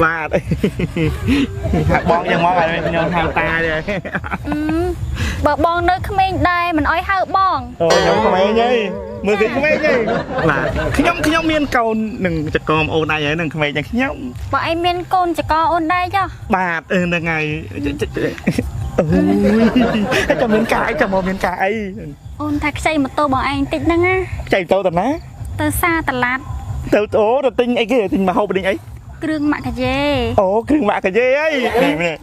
បាទបងយ៉ាងមកឲ្យខ្ញុំហៅតាទេបើបងនៅក្មេងដែរមិនអោយហៅបងអូខ្ញុំក្មេងហីមើលគេក្មេងហីបាទខ្ញុំមានកូននឹងចកមអូនឯងហើយនឹងក្មេងយ៉ាងខ្ញុំបើឯងមានកូនចកអូនដែរចុះបាទហ្នឹងហើយអូយចាំមានកាយចាំមកមានកាយអីអូនថាខ្ចីម៉ូតូបងឯងតិចហ្នឹងណាខ្ចីម៉ូតូតាណាទៅសារតឡាត់ទៅអូទៅទិញអីគេទិញមកហូបទិញអីគ្រឿងម៉ាក់កាយេអូគ្រឿងម៉ាក់កាយេអីនេះ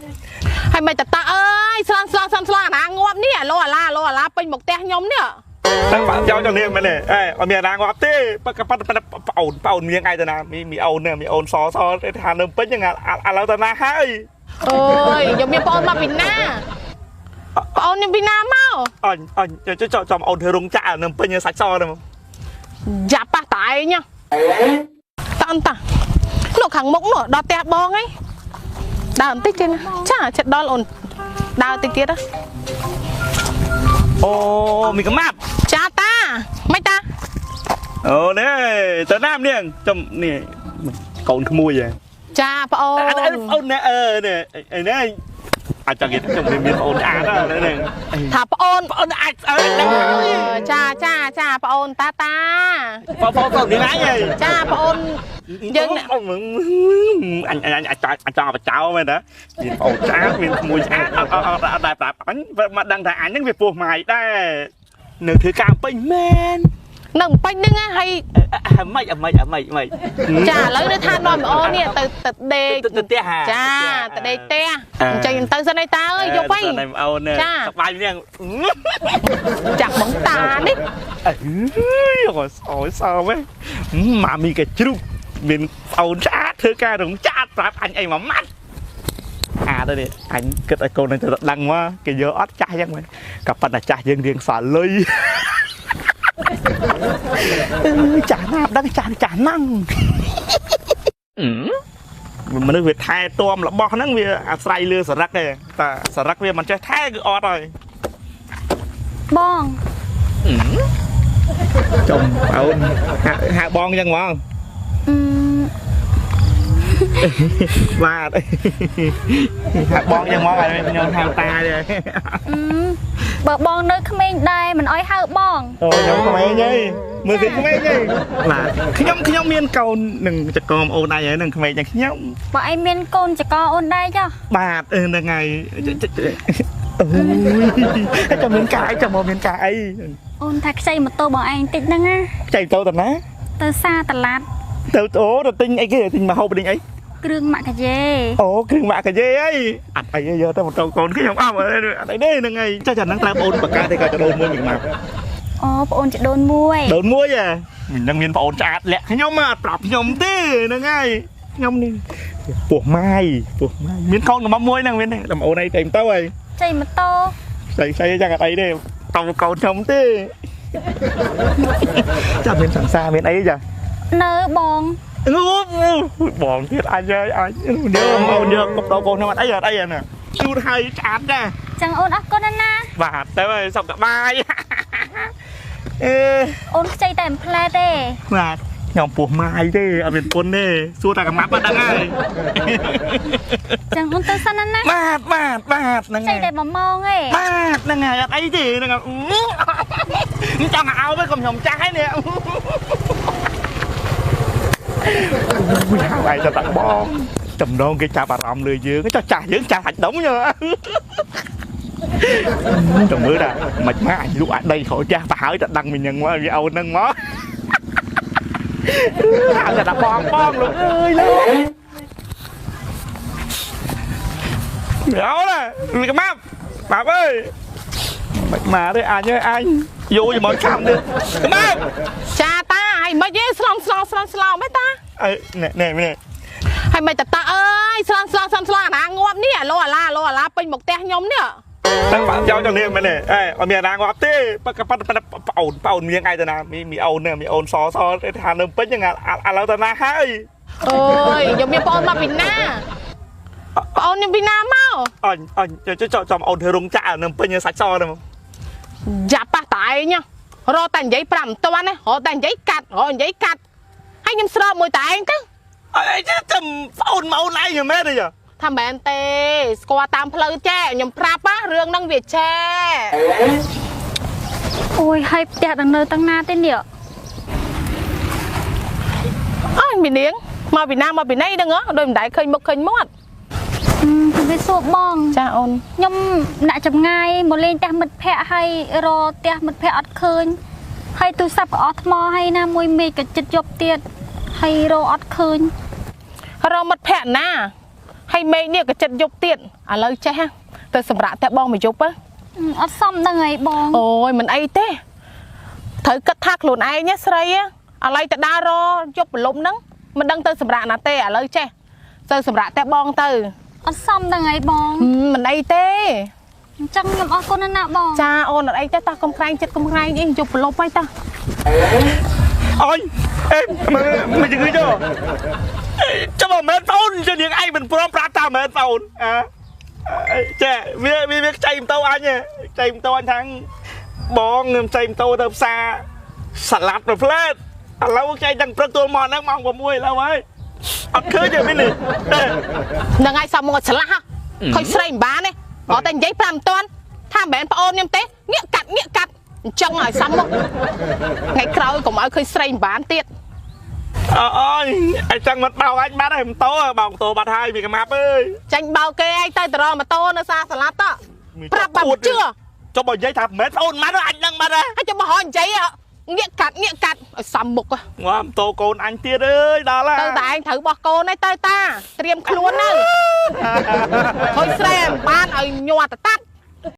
ហើយមិនតាអើយស្លងអាងាប់នេះលោអាឡាពេញមកផ្ទះខ្ញុំនេះតែបាក់ចោលចង់នេះមែនទេអេអត់មានអាណាងាប់ទេប៉ប្អូនមានឯទៅណាមានអូនមានអូនសទេថានៅពេញហ្នឹងឥឡូវទៅណាហើយអូយខ្ញុំមានប្អូនមកពីណាប្អូនខ្ញុំពីណាមកអញចាំអូនធ្វើរោងចក្រនៅពេញសាច់សហ្នឹងយ៉ាប៉ះតឯងតាន់តានៅខាងមុខនោះដល់ផ្ទះបងហីដើរបន្តិចទៀតចាចិត្តដល់អូនដើរតិចទៀតអូមីកំម៉ាប់ចាតាមិនតាអូនេះទៅណាមនាងចាំនេះកូនក្មួយហ៎ចាប្អូនអូននេះនេះអីនេះអាចចង់និយាយខ្ញុំមានប្អូនស្អាតហ្នឹងថាប្អូនអាចចាប្អូនតាប្អូននេះឯងចាប្អូនយើងអញអាចចង់បចោមែនតាមានប្អូនស្អាតមានក្មួយស្អាតអត់ដែរប្រាប់អញមកដឹងថាអញហ្នឹងវាពោះម៉ាយដែរនៅធ្វើការពេញមែននៅពេញហ្នឹងហើយមិនចាឥឡូវនៅថានាំប្អូននេះទៅដេកទៅផ្ទះចាទៅដេកផ្ទះអញ្ចឹងទៅសិនឯតាអើយយកទៅទៅប្អូនចាសប្បាយនាងចាក់បងតានេះអើយអូយសើមម៉ាមីកាជ្រូកមានប្អូនស្អាតធ្វើការរងចាត់ប្រាប់អញអីមួយម៉ាត់ទៅនេះអញគិតឲ្យកូននឹងទៅដឹងមកគេយកអត់ចាស់យ៉ាងម៉េចក៏ប៉ុន្តែចាស់យើងរៀងសល់លុយចាស់ណាស់ដឹងចាស់ហ្នឹងមនុស្សវាថែទាំរបស់ហ្នឹងវាអាស្រ័យលើសារឹកទេតែសារឹកវាមិនចេះថែគឺអត់ហើយបងចំអូនហាបងអញ្ចឹងហ្មងបាទហាបងអញ្ចឹងហ្មងឲ្យខ្ញុំហៅតាទេបើបងនៅក្មេងដែរមិនអោយហៅបងអូខ្ញុំក្មេងហីមើលគេក្មេងហីបាទខ្ញុំមានកូននឹងចកមអូនឯងហើយនឹងក្មេងយ៉ាងខ្ញុំបើឯងមានកូនចកអូនដែរចុះបាទហ្នឹងហើយអូយចាំមានកាយចាំមកមានកាយអីអូនថាខ្ចីម៉ូតូបងឯងតិចហ្នឹងណាខ្ចីម៉ូតូតាណាទៅសារតឡាត់ទៅអូទៅទិញអីគេទិញមកហូបទិញអីគ្រឿងម៉ាក់កាយេអូគ្រឿងម៉ាក់កាយេអីអត់អីយកទៅម៉ូតូកូនខ្ញុំអត់អត់អីទេហ្នឹងហើយចាស់ហ្នឹងត្រូវអូនបកាទេក៏ចដូនមួយមួយមកអូប្អូនចដូនមួយហ៎នឹងមានប្អូនស្អាតលាក់ខ្ញុំអត់ប្រាប់ខ្ញុំទេហ្នឹងហើយខ្ញុំនេះពោះម៉ាយមានកូនកំមួយហ្នឹងមានតែអូនអីតែទៅហើយចៃម៉ូតូចៃចឹងអត់អីទេតោះកូនខ្ញុំទេចាំមានសង្សារមានអីចានៅបងបងទៀតអញយកអូនយកកបដោកូនខ្ញុំអត់អីណាជូតឲ្យឆ្អាតចាចឹងអូនអរគុណណាបាទទៅហើយសុខសប្បាយអូនខ្ចីតែផ្លែទេបាទខ្ញុំពោះម៉ាយទេអត់មានពុនទេសួរតែកំាប់អត់ដឹងហើយចឹងអូនទៅសិនណាបាទហ្នឹងហើយខ្ចីតែ1ម៉ោងទេបាទហ្នឹងហើយអត់អីទេហ្នឹងចង់ឲ្យវិញកុំខ្ញុំចាស់ហើយនេះហៅឯងទៅតាក់បងចំណងគេចាប់អារម្មណ៍លើយើងចាស់យើងចាស់ហាច់ដុំយើទៅមើលតាមិនមកអញលក់អាដីក្រោយចាស់ទៅហើយតែដឹងមិញហ្នឹងមកវាអូនហ្នឹងមកហៅតែតាបងលោកអើយលោកអូណាមីកំម៉ាប់បាទអើយមិនមកទេអញយកមកខំទៀតកំម៉ាប់ចាតាហើយមិនទេស្លងមែនតានេះហើយមិនតាអើយស្លងអាងាប់នេះលោអាឡាពេញមកផ្ទះខ្ញុំនេះតែបាក់ចោលចង់នេះមែនទេអេអត់មានអាណាងាប់ទេប្អូនមានឯទៅណាមានអូនមានអូនសទេថានៅពេញហ្នឹងឥឡូវទៅណាហើយអូយខ្ញុំមានប្អូនមកពីណាប្អូនខ្ញុំពីណាមកអញចាំអូនធ្វើរោងចក្រនៅពេញសាច់សហ្នឹងយ៉ាប៉ះតឯងរកតែនិយាយ5មិនតាន់ណារកតែនិយាយកាត់ហើយខ្ញុំស្រោបមួយតែឯងទៅ អីចាំប្អូនមកណៃយ៉ាងម៉េចទេ ថាមែនទេស្គាល់តាមផ្លូវចេះខ្ញុំប្រាប់ណារឿងហ្នឹងវាចេះ អូយហើយផ្ទះដល់នៅតាំងណាទេនេះ អើយមីនាងមកពីណាមកពីណីហ្នឹងហ៎ដូចមិនដែលឃើញមុខឃើញមាត់ វាសួរបង ចាអូន ខ្ញុំដាក់ចម្ងាយមកលេងផ្ទះមិត្តភ័ក្តិហើយរកផ្ទះមិត្តភ័ក្តិអត់ឃើញហើយទូរស័ព្ទក៏អស់ថ្មហើយណាមួយមេឃក៏ចិត្តយប់ទៀតហើយរកអត់ឃើញ រកមិត្តភ័ក្តិណាហើយមេឃនេះក៏ចិត្តយប់ទៀតឥឡូវចេះទៅសម្រាប់តែបងមកយប់ អត់សមដឹងហើយបង អូយមិនអីទេត្រូវគិតថាខ្លួនឯងស្រីឥឡូវទៅដើររយប់ប្រលំហ្នឹងមិនដឹងទៅសម្រាប់ណាទេឥឡូវចេះទៅសម្រាប់តែបងទៅ អត់សមដឹងហើយបង មិនអីទេ អញ្ចឹងខ្ញុំអរគុណណាស់បង ចាអូនអត់អីទេតោះកុំក្រែងចិត្តកុំក្រែងអីយប់ប្រលប់ហើយតោះ អើយអេមិនជឿចុះចាំមកមែនប្អូនជានាងឯងមិនព្រមប្រាប់តាមមែនប្អូនចាវាខ្ចីម៉ូតូអញខ្ចីម៉ូតូអញថាងបងខ្ញុំខ្ចីម៉ូតូទៅផ្សារសាឡាត់ទៅផ្លែតឥឡូវខ្ចីទាំងព្រឹកទល់មកហ្នឹងម៉ោង6ឥឡូវហើយអត់ឃើញទេមីនេះ ហ្នឹងហើយសមមកឆ្លាស់ខុយស្រីមិនបានទេអត់តែនិយាយ5មិនតាន់ថាមិនមែនប្អូនខ្ញុំទេងាកកាត់អញ្ចឹងឲ្យសមមកថ្ងៃក្រោយកុំឲ្យឃើញស្រីមិនបានទៀត អូយអញ្ចឹងមិនបោកអញបាត់ហើយម៉ូតូបោកម៉ូតូបាត់ហើយវាកម្មាប់អើយ ចាញ់បោកគេឯងទៅរកម៉ូតូនៅសាសាឡាត់តប្រាប់បាត់ជឿ ចុះបើនិយាយថាមិនមែនប្អូនម៉ាត់អញដឹងបាត់ហើយ ហើយចាំបោះនិយាយងាកកាត់ឲ្យសមមុខ ងំម៉ូតូកូនអញទៀតអើយដល់ហើយ ទៅតែឯងត្រូវបោះកូនឯងទៅតាត្រៀមខ្លួនទៅខុយស្រីមិនបានឲ្យញ័រតតាត់